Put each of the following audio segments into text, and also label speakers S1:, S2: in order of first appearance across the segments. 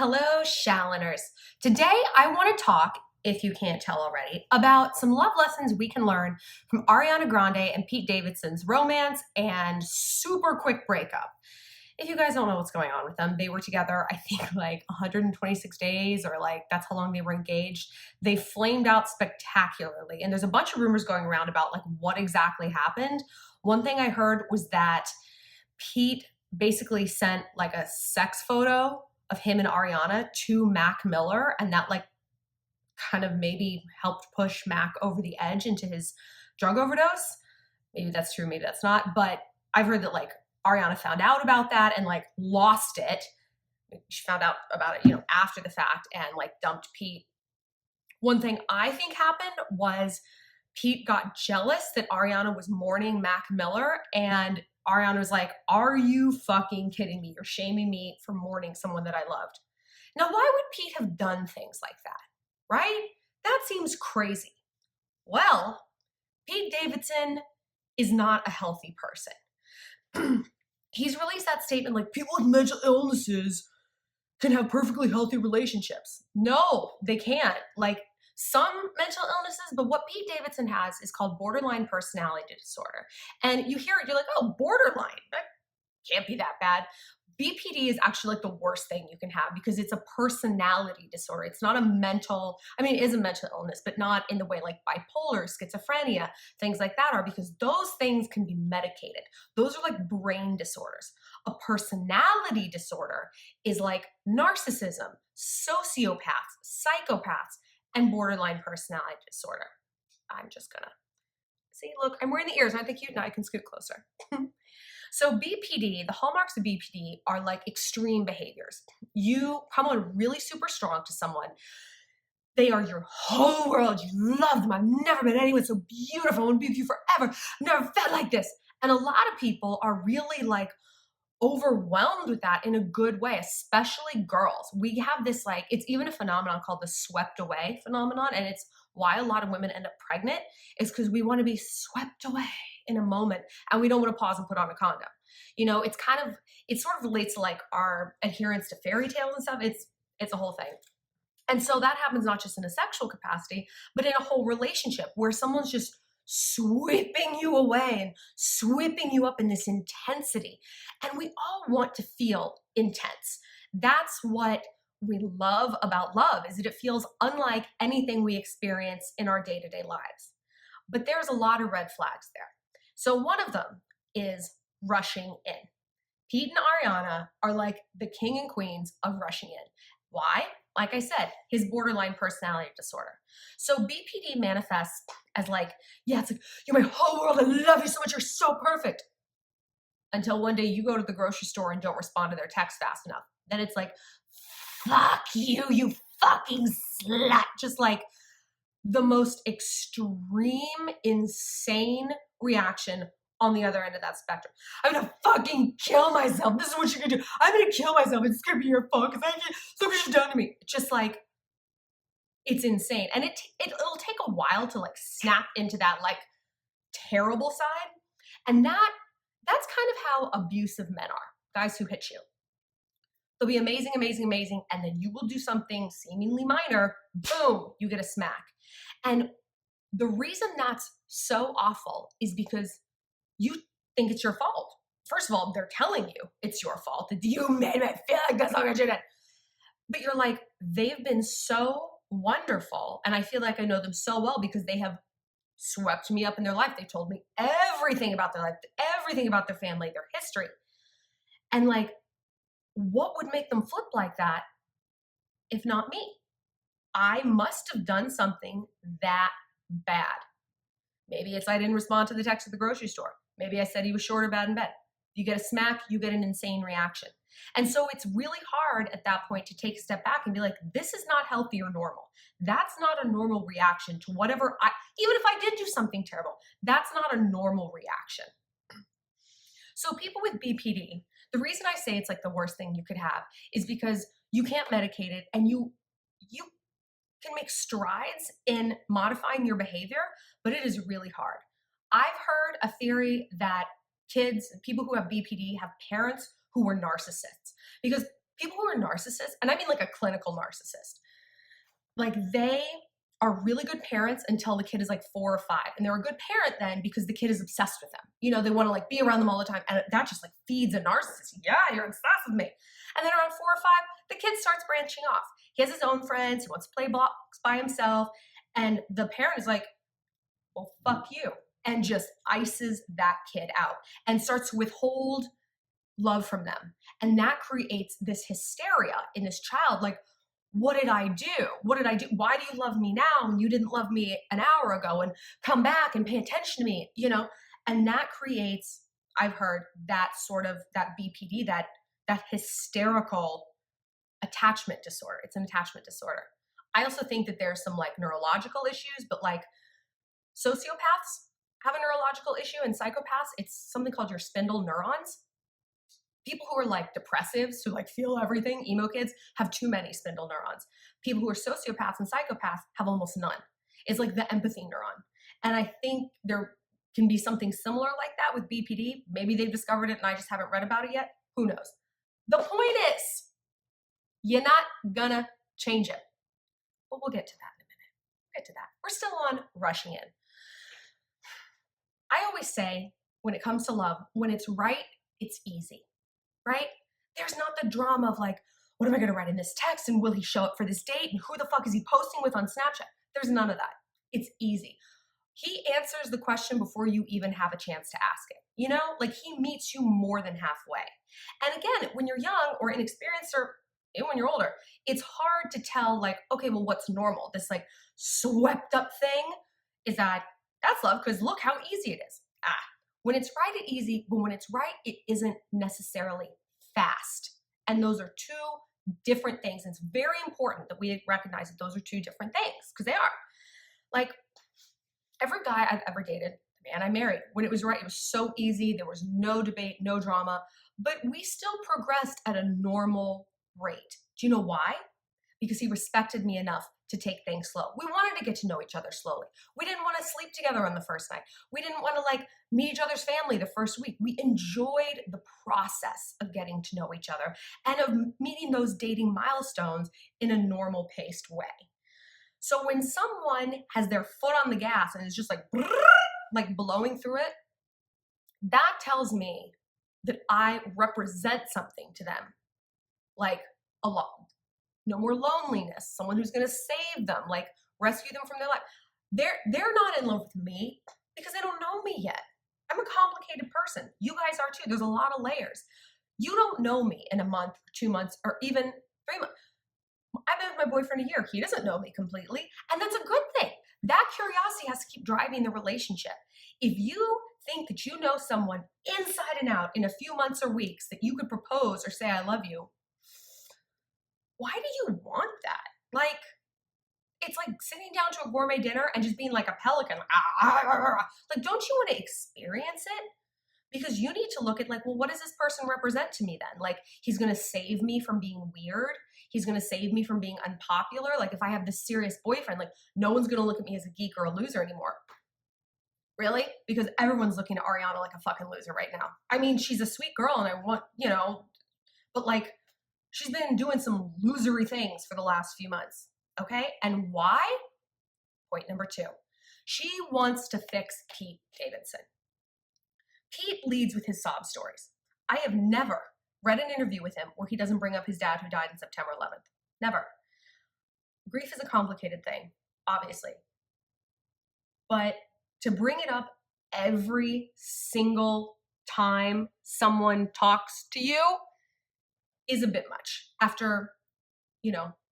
S1: Hello, Shalloners. Today, I want to talk, if you can't tell already, about some love lessons we can learn from Ariana Grande and Pete Davidson's romance and super quick breakup. If you guys don't know what's going on with them, they were together, I think, like 126 days, or like that's how long they were engaged. They flamed out spectacularly, and there's a bunch of rumors going around about like what exactly happened. One thing I heard was that Pete basically sent like a sex photo of him and Ariana to Mac Miller, and that like kind of maybe helped push Mac over the edge into his drug overdose. Maybe that's true, maybe that's not, but I've heard that like Ariana found out about that and like lost it. She found out about it, after the fact and like dumped Pete. One thing I think happened was Pete got jealous that Ariana was mourning Mac Miller, and Ariana was like, "Are you fucking kidding me? You're shaming me for mourning someone that I loved." Now, why would Pete have done things like that, right? That seems crazy. Well, Pete Davidson is not a healthy person. He's released that statement like people with mental illnesses can have perfectly healthy relationships. No, they can't. Like some mental illnesses, but what Pete Davidson has is called borderline personality disorder. And you hear it, you're like, oh, borderline. That can't be that bad. BPD is actually like the worst thing you can have because it's a personality disorder. It's not a mental, it is a mental illness, but not in the way like bipolar, schizophrenia, things like that are, because those things can be medicated. Those are like brain disorders. A personality disorder is like narcissism, sociopaths, psychopaths, and borderline personality disorder. I'm just gonna see, look, I'm wearing the ears. Aren't they cute? Now I can scoot closer. So BPD, the hallmarks of BPD are like extreme behaviors. You come on really super strong to someone. They are your whole world. You love them. I've never met anyone so beautiful. I want to be with you forever. I've never felt like this. And a lot of people are really like overwhelmed with that in a good way, especially girls. We have this like, it's even a phenomenon called the swept away phenomenon. And it's why a lot of women end up pregnant is because we want to be swept away in a moment and we don't want to pause and put on a condom. It sort of relates to like our adherence to fairy tales and stuff. It's a whole thing. And so that happens not just in a sexual capacity, but in a whole relationship where someone's just sweeping you away and sweeping you up in this intensity. And we all want to feel intense. That's what we love about love, is that it feels unlike anything we experience in our day-to-day lives. But there's a lot of red flags there. So one of them is rushing in. Pete and Ariana are like the king and queens of rushing in. Why? Like I said, his borderline personality disorder. So BPD manifests as like, yeah, it's like, you're my whole world. I love you so much. You're so perfect. Until one day you go to the grocery store and don't respond to their text fast enough. Then it's like, fuck you, you fucking slut. Just like the most extreme, insane reaction on the other end of that spectrum. I'm gonna fucking kill myself. This is what you're gonna do. I'm gonna kill myself. It's gonna be your fault because I can't. Look what you've done to me. Just like, it's insane. And it'll take a while to like snap into that like terrible side. And that's kind of how abusive men are, guys who hit you. They'll be amazing, amazing, amazing. And then you will do something seemingly minor. Boom, you get a smack. And the reason that's so awful is because you think it's your fault. First of all, they're telling you it's your fault. That you made me feel like that's not what you did. But you're like, they've been so wonderful. And I feel like I know them so well because they have swept me up in their life. They told me everything about their life, everything about their family, their history. And like, what would make them flip like that if not me? I must have done something that bad. Maybe it's I didn't respond to the text at the grocery store. Maybe I said he was short or bad in bed. You get a smack, you get an insane reaction. And so it's really hard at that point to take a step back and be like, this is not healthy or normal. That's not a normal reaction to whatever even if I did do something terrible, that's not a normal reaction. So people with BPD, the reason I say it's like the worst thing you could have is because you can't medicate it and you can make strides in modifying your behavior, but it is really hard. I've heard a theory that people who have BPD have parents who were narcissists, because People who are narcissists, and I mean like a clinical narcissist, like they are really good parents until the kid is like 4 or 5. And they're a good parent then because the kid is obsessed with them. You know, they want to like be around them all the time. And that just like feeds a narcissist. Yeah, you're obsessed with me. And then around 4 or 5, the kid starts branching off. He has his own friends. He wants to play blocks by himself. And the parent is like, well, fuck you. And just ices that kid out and starts to withhold love from them. And that creates this hysteria in this child. Like, what did I do? What did I do? Why do you love me now when you didn't love me an hour ago? And come back and pay attention to me, you know? And that creates, I've heard, that sort of, that BPD, that hysterical attachment disorder. It's an attachment disorder. I also think that there's some like neurological issues, but like sociopaths have a neurological issue, and psychopaths, it's something called your spindle neurons. People who are like depressives, who like feel everything, emo kids, have too many spindle neurons. People who are sociopaths and psychopaths have almost none. It's like the empathy neuron. And I think there can be something similar like that with BPD. Maybe they've discovered it and I just haven't read about it yet. Who knows? The point is, you're not gonna change it. But we'll get to that in a minute. We'll get to that. We're still on rushing in. I always say, when it comes to love, when it's right, it's easy. Right? There's not the drama of like, what am I going to write in this text? And will he show up for this date? And who the fuck is he posting with on Snapchat? There's none of that. It's easy. He answers the question before you even have a chance to ask it. You know, like he meets you more than halfway. And again, when you're young or inexperienced or even when you're older, it's hard to tell like, okay, well, what's normal? This like swept up thing is that's love because look how easy it is. When it's right, it's easy, but when it's right, it isn't necessarily fast. And those are two different things. And it's very important that we recognize that those are two different things, because they are. Like, every guy I've ever dated, the man I married, when it was right, it was so easy. There was no debate, no drama, but we still progressed at a normal rate. Do you know why? Because he respected me enough to take things slow. We wanted to get to know each other slowly. We didn't want to sleep together on the first night. We didn't want to like meet each other's family the first week. We enjoyed the process of getting to know each other and of meeting those dating milestones in a normal paced way. So when someone has their foot on the gas and is just like blowing through it, that tells me that I represent something to them, like a lot. No more loneliness, someone who's going to save them, like rescue them from their life. They're not in love with me because they don't know me yet. I'm a complicated person. You guys are too. There's a lot of layers. You don't know me in a month, 2 months, or even 3 months. I've been with my boyfriend a year. He doesn't know me completely. And that's a good thing. That curiosity has to keep driving the relationship. If you think that you know someone inside and out in a few months or weeks that you could propose or say, I love you, why do you want that? Like, it's like sitting down to a gourmet dinner and just being like a pelican. Like, don't you want to experience it? Because you need to look at like, well, what does this person represent to me then? Like, he's going to save me from being weird. He's going to save me from being unpopular. Like, if I have this serious boyfriend, like, no one's going to look at me as a geek or a loser anymore. Really? Because everyone's looking at Ariana like a fucking loser right now. I mean, she's a sweet girl and I want, you know, but like, she's been doing some losery things for the last few months, okay? And why? Point number 2. She wants to fix Pete Davidson. Pete leads with his sob stories. I have never read an interview with him where he doesn't bring up his dad who died on September 11th. Never. Grief is a complicated thing, obviously. But to bring it up every single time someone talks to you is a bit much after,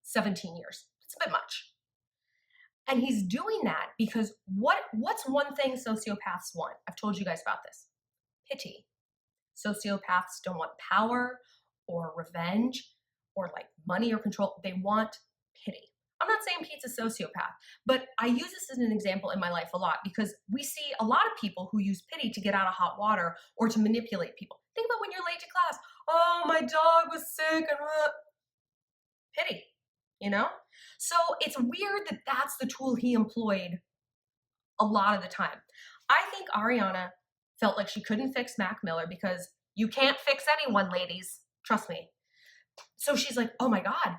S1: 17 years. It's a bit much. And he's doing that because what's one thing sociopaths want? I've told you guys about this. Pity. Sociopaths don't want power or revenge or like money or control. They want pity. I'm not saying Pete's a sociopath, but I use this as an example in my life a lot because we see a lot of people who use pity to get out of hot water or to manipulate people. Think about when you're late to class. Oh, my dog was sick and pity, So it's weird that that's the tool he employed a lot of the time. I think Ariana felt like she couldn't fix Mac Miller because you can't fix anyone, ladies. Trust me. So she's like, oh my God,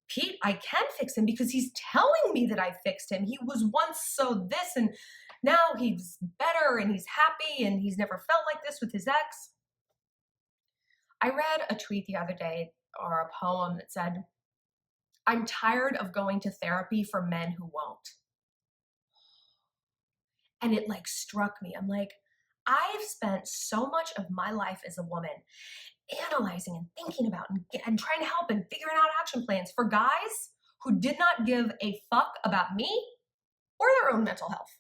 S1: Pete, I can fix him because he's telling me that I fixed him. He was once so this and now he's better and he's happy and he's never felt like this with his ex. I read a tweet the other day or a poem that said, I'm tired of going to therapy for men who won't. And it like struck me. I'm like, I've spent so much of my life as a woman analyzing and thinking about and trying to help and figuring out action plans for guys who did not give a fuck about me or their own mental health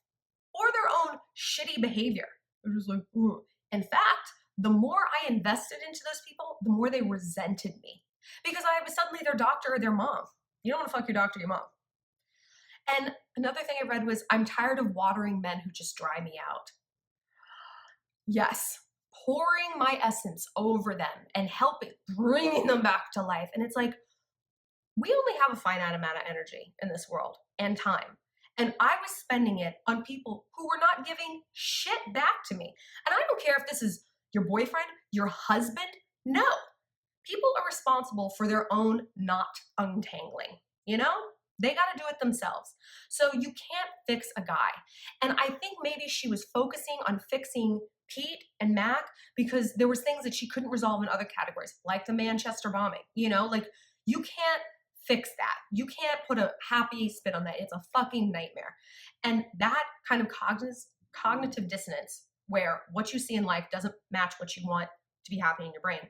S1: or their own shitty behavior. They're just like, ugh. In fact, the more I invested into those people, the more they resented me because I was suddenly their doctor or their mom. You don't want to fuck your doctor, your mom. And another thing I read was, I'm tired of watering men who just dry me out. Yes, pouring my essence over them and helping, bringing them back to life. And it's like, we only have a finite amount of energy in this world and time. And I was spending it on people who were not giving shit back to me. And I don't care if this is your boyfriend, your husband. No, people are responsible for their own not untangling, you know? They got to do it themselves. So you can't fix a guy. And I think maybe she was focusing on fixing Pete and Mac because there was things that she couldn't resolve in other categories, like the Manchester bombing, you know, like you can't fix that. You can't put a happy spin on that. It's a fucking nightmare. And that kind of cognitive dissonance where what you see in life doesn't match what you want to be happening in your brain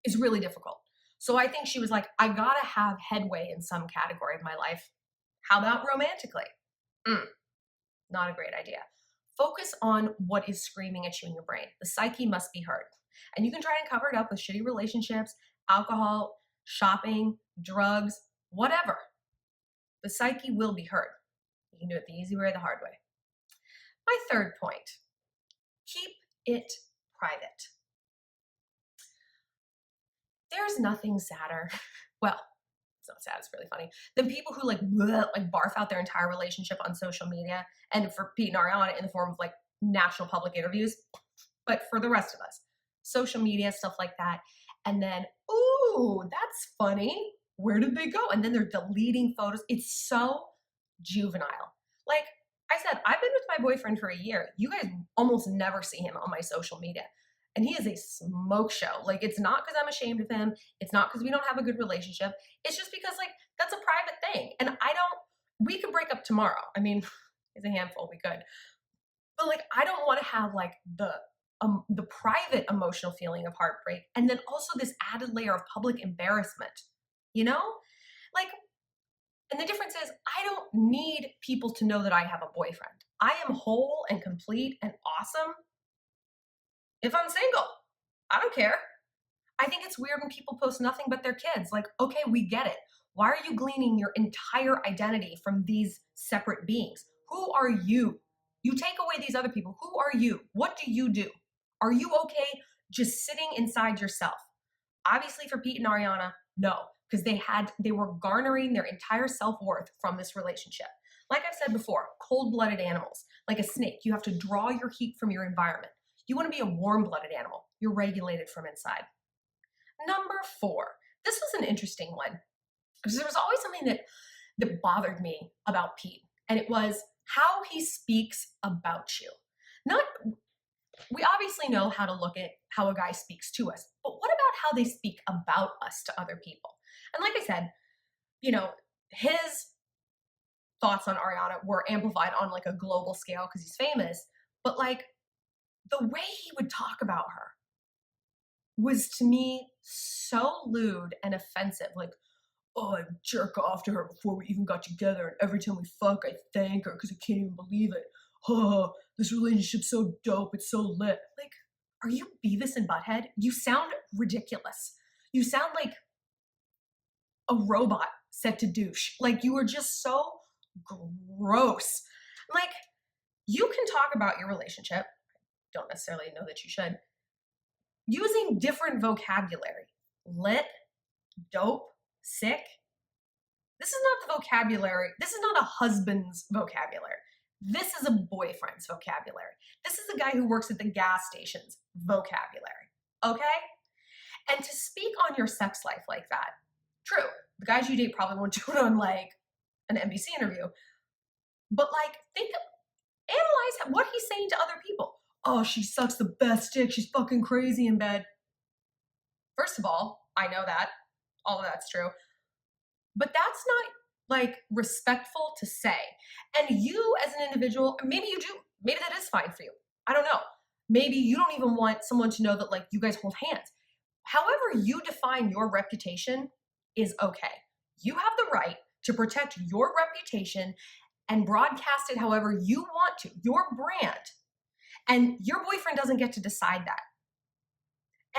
S1: is really difficult. So I think she was like, I gotta have headway in some category of my life. How about romantically? Not a great idea. Focus on what is screaming at you in your brain. The psyche must be heard. And you can try and cover it up with shitty relationships, alcohol, shopping, drugs, whatever. The psyche will be heard. You can do it the easy way or the hard way. My third point, keep it private. There's nothing sadder. Well, it's not sad, it's really funny. Than people who like barf out their entire relationship on social media, and for Pete and Ariana in the form of like national public interviews. But for the rest of us, social media, stuff like that. And then, ooh, that's funny. Where did they go? And then they're deleting photos. It's so juvenile. Like I said, I've been with my boyfriend for a year. You guys almost never see him on my social media. And he is a smoke show. Like, it's not because I'm ashamed of him. It's not because we don't have a good relationship. It's just because, like, that's a private thing. And we could break up tomorrow. I mean, it's a handful, we could. But, like, I don't want to have, like, the private emotional feeling of heartbreak. And then also this added layer of public embarrassment, you know? Like, and the difference is I don't need people to know that I have a boyfriend. I am whole and complete and awesome if I'm single. I don't care. I think it's weird when people post nothing but their kids. Like, okay, we get it. Why are you gleaning your entire identity from these separate beings? Who are you? You take away these other people. Who are you? What do you do? Are you okay just sitting inside yourself? Obviously for Pete and Ariana, no, because they were garnering their entire self-worth from this relationship. Like I've said before, cold-blooded animals, like a snake, you have to draw your heat from your environment. You want to be a warm-blooded animal. You're regulated from inside. Number 4. This was an interesting one because there was always something that bothered me about Pete, and it was how he speaks about you. We obviously know how to look at how a guy speaks to us, but what about how they speak about us to other people? And like I said, you know, his thoughts on Ariana were amplified on like a global scale because he's famous, but like, the way he would talk about her was to me so lewd and offensive. Like, oh, I jerk off to her before we even got together. And every time we fuck, I thank her because I can't even believe it. Oh, this relationship's so dope. It's so lit. Like, are you Beavis and Butthead? You sound ridiculous. You sound like a robot set to douche. Like, you are just so gross. Like, you can talk about your relationship. Don't necessarily know that you should, using different vocabulary. Lit, dope, sick. This is not the vocabulary. This is not a husband's vocabulary. This is a boyfriend's vocabulary. This is a guy who works at the gas station's vocabulary. Okay? And to speak on your sex life like that, true, the guys you date probably won't do it on like an NBC interview, but like analyze what he's saying to other people. Oh, she sucks the best dick. She's fucking crazy in bed. First of all, I know that. All of that's true. But that's not like respectful to say. And you as an individual, maybe you do. Maybe that is fine for you. I don't know. Maybe you don't even want someone to know that like you guys hold hands. However you define your reputation is okay. You have the right to protect your reputation and broadcast it however you want to, your brand. And your boyfriend doesn't get to decide that.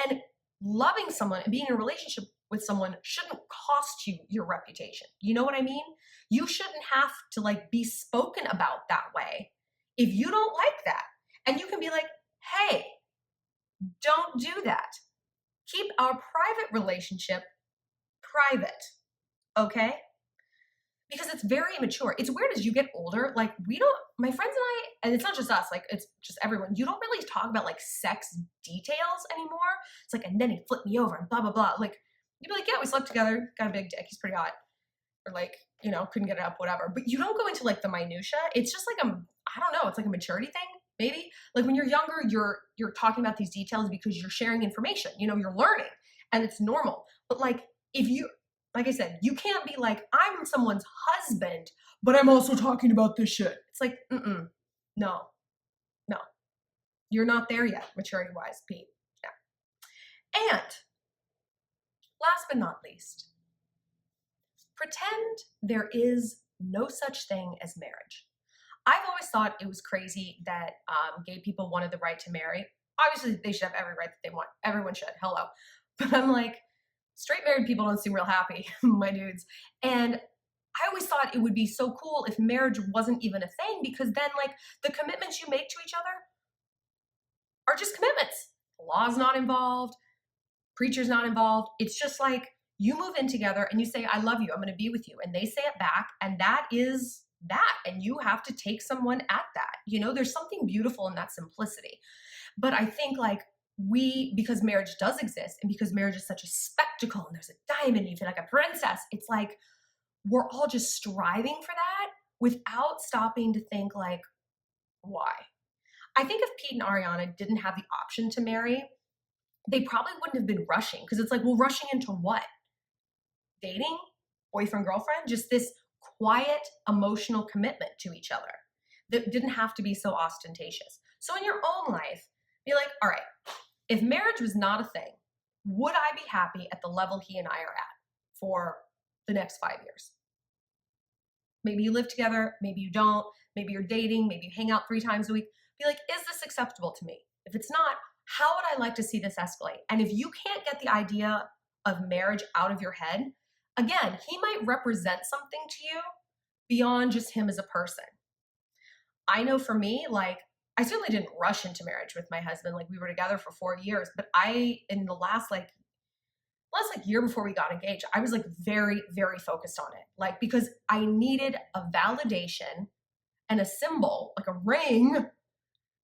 S1: And loving someone and being in a relationship with someone shouldn't cost you your reputation. You know what I mean? You shouldn't have to like be spoken about that way if you don't like that. And you can be like, hey, don't do that. Keep our private relationship private, okay? Because it's very immature. It's weird as you get older, like my friends and I, and it's not just us, like it's just everyone, you don't really talk about like sex details anymore. It's like, and then he flipped me over and blah, blah, blah. Like, you'd be like, yeah, we slept together, got a big dick, he's pretty hot. Or like, you know, couldn't get it up, whatever. But you don't go into like the minutia. It's just like I don't know, it's like a maturity thing, maybe. Like when you're younger, you're talking about these details because you're sharing information, you know, you're learning and it's normal. But like like I said, you can't be like, I'm someone's husband, but I'm also talking about this shit. It's like, no. You're not there yet, maturity-wise, Pete. Yeah. And last but not least, pretend there is no such thing as marriage. I've always thought it was crazy that gay people wanted the right to marry. Obviously, they should have every right that they want. Everyone should. Hello. But I'm like, straight married people don't seem real happy, my dudes. And I always thought it would be so cool if marriage wasn't even a thing, because then like the commitments you make to each other are just commitments. Law's not involved, preacher's not involved. It's just like you move in together and you say, I love you, I'm going to be with you. And they say it back, and that is that. And you have to take someone at that. You know, there's something beautiful in that simplicity. But I think like because marriage does exist and because marriage is such a spectacle and there's a diamond, you feel like a princess, it's like we're all just striving for that without stopping to think like, why? I think if Pete and Ariana didn't have the option to marry, they probably wouldn't have been rushing, because it's like, well, rushing into what? Dating? Boyfriend, girlfriend? Just this quiet, emotional commitment to each other that didn't have to be so ostentatious. So in your own life, be like, all right, if marriage was not a thing, would I be happy at the level he and I are at for the next 5 years? Maybe you live together, maybe you don't, maybe you're dating, maybe you hang out 3 times a week. Be like, is this acceptable to me? If it's not, how would I like to see this escalate? And if you can't get the idea of marriage out of your head, again, he might represent something to you beyond just him as a person. I know for me, like, I certainly didn't rush into marriage with my husband. Like, we were together for 4 years, but in the last year before we got engaged, I was like very, very focused on it. Like, because I needed a validation and a symbol, like a ring,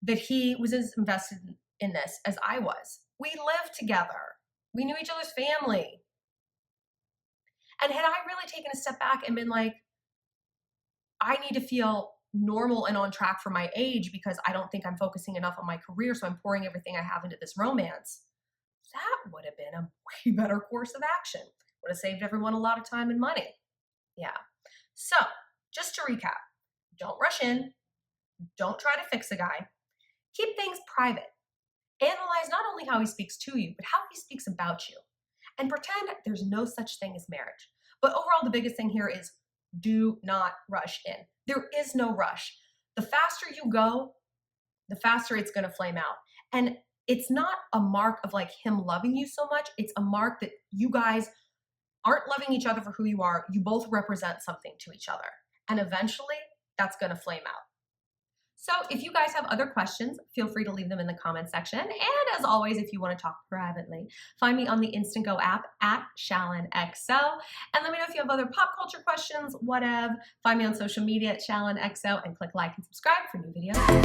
S1: that he was as invested in this as I was. We lived together. We knew each other's family. And had I really taken a step back and been like, I need to feel normal and on track for my age because I don't think I'm focusing enough on my career, so I'm pouring everything I have into this romance, that would have been a way better course of action. Would have saved everyone a lot of time and money. Yeah. So just to recap, don't rush in. Don't try to fix a guy. Keep things private. Analyze not only how he speaks to you, but how he speaks about you. And pretend there's no such thing as marriage. But overall, the biggest thing here is do not rush in. There is no rush. The faster you go, the faster it's going to flame out. And it's not a mark of like him loving you so much. It's a mark that you guys aren't loving each other for who you are. You both represent something to each other. And eventually, that's going to flame out. So if you guys have other questions, feel free to leave them in the comment section. And as always, if you want to talk privately, find me on the Instant Go app at ShallonXO. And let me know if you have other pop culture questions, whatever. Find me on social media at ShallonXO and click like and subscribe for new videos.